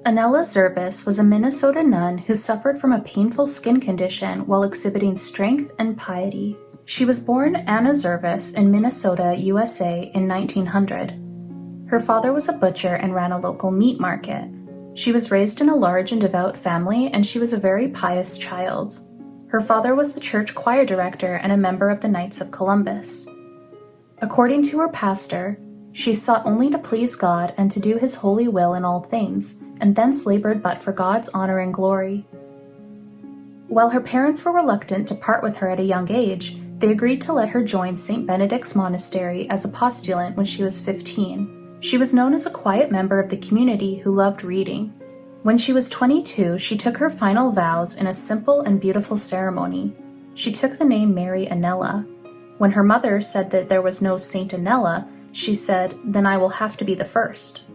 Annella Zervas was a Minnesota nun who suffered from a painful skin condition while exhibiting strength and piety. She was born Anna Zervas in Minnesota, USA in 1900. Her father was a butcher and ran a local meat market. She was raised in a large and devout family, and she was a very pious child. Her father was the church choir director and a member of the Knights of Columbus. According to her pastor, she sought only to please God and to do his holy will in all things, and thence labored but for God's honor and glory. While her parents were reluctant to part with her at a young age, they agreed to let her join St. Benedict's monastery as a postulant when she was 15. She was known as a quiet member of the community who loved reading. When she was 22, she took her final vows in a simple and beautiful ceremony. She took the name Mary Annella. When her mother said that there was no Saint Annella, she said, "Then I will have to be the first."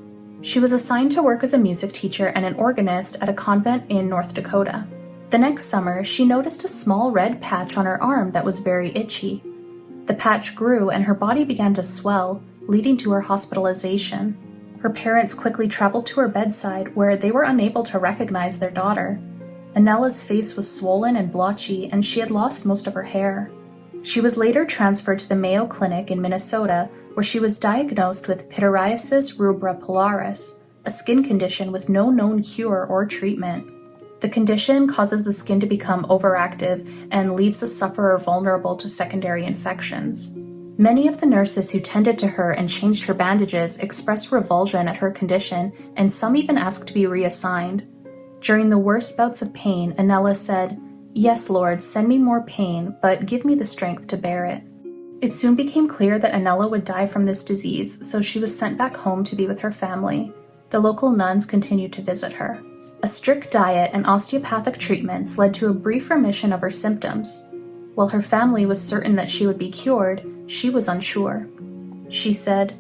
She was assigned to work as a music teacher and an organist at a convent in North Dakota. The next summer, she noticed a small red patch on her arm that was very itchy. The patch grew and her body began to swell, leading to her hospitalization. Her parents quickly traveled to her bedside, where they were unable to recognize their daughter. Annella's face was swollen and blotchy, and she had lost most of her hair. She was later transferred to the Mayo Clinic in Minnesota, where she was diagnosed with pityriasis rubra pilaris, a skin condition with no known cure or treatment. The condition causes the skin to become overactive and leaves the sufferer vulnerable to secondary infections. Many of the nurses who tended to her and changed her bandages expressed revulsion at her condition, and some even asked to be reassigned. During the worst bouts of pain, Annella said, "Yes, Lord, send me more pain, but give me the strength to bear it." It soon became clear that Annella would die from this disease, so she was sent back home to be with her family. The local nuns continued to visit her. A strict diet and osteopathic treatments led to a brief remission of her symptoms. While her family was certain that she would be cured, she was unsure. She said,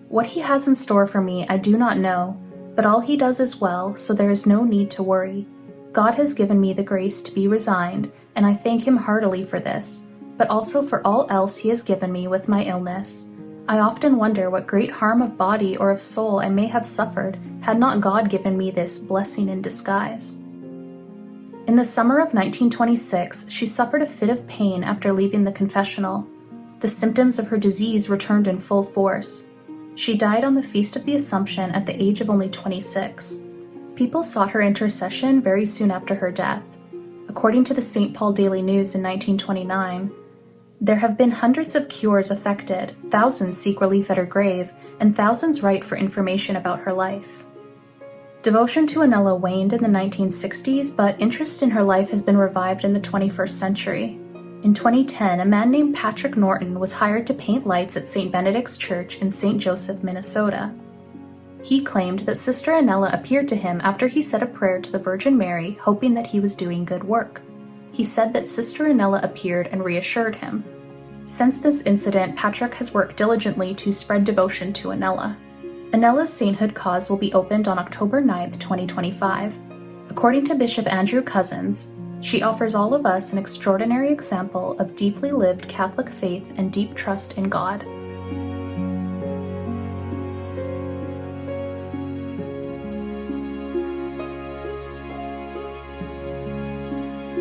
"What he has in store for me I do not know, but all he does is well, so there is no need to worry. God has given me the grace to be resigned, and I thank him heartily for this, but also for all else he has given me with my illness. I often wonder what great harm of body or of soul I may have suffered had not God given me this blessing in disguise." In the summer of 1926, she suffered a fit of pain after leaving the confessional. The symptoms of her disease returned in full force. She died on the Feast of the Assumption at the age of only 26. People sought her intercession very soon after her death. According to the St. Paul Daily News in 1929, "There have been hundreds of cures effected, thousands seek relief at her grave, and thousands write for information about her life." Devotion to Annella waned in the 1960s, but interest in her life has been revived in the 21st century. In 2010, a man named Patrick Norton was hired to paint lights at St. Benedict's Church in St. Joseph, Minnesota. He claimed that Sister Annella appeared to him after he said a prayer to the Virgin Mary, hoping that he was doing good work. He said that Sister Annella appeared and reassured him. Since this incident, Patrick has worked diligently to spread devotion to Annella. Annella's sainthood cause will be opened on October 9th, 2025. According to Bishop Andrew Cousins, she offers all of us an extraordinary example of deeply lived Catholic faith and deep trust in God.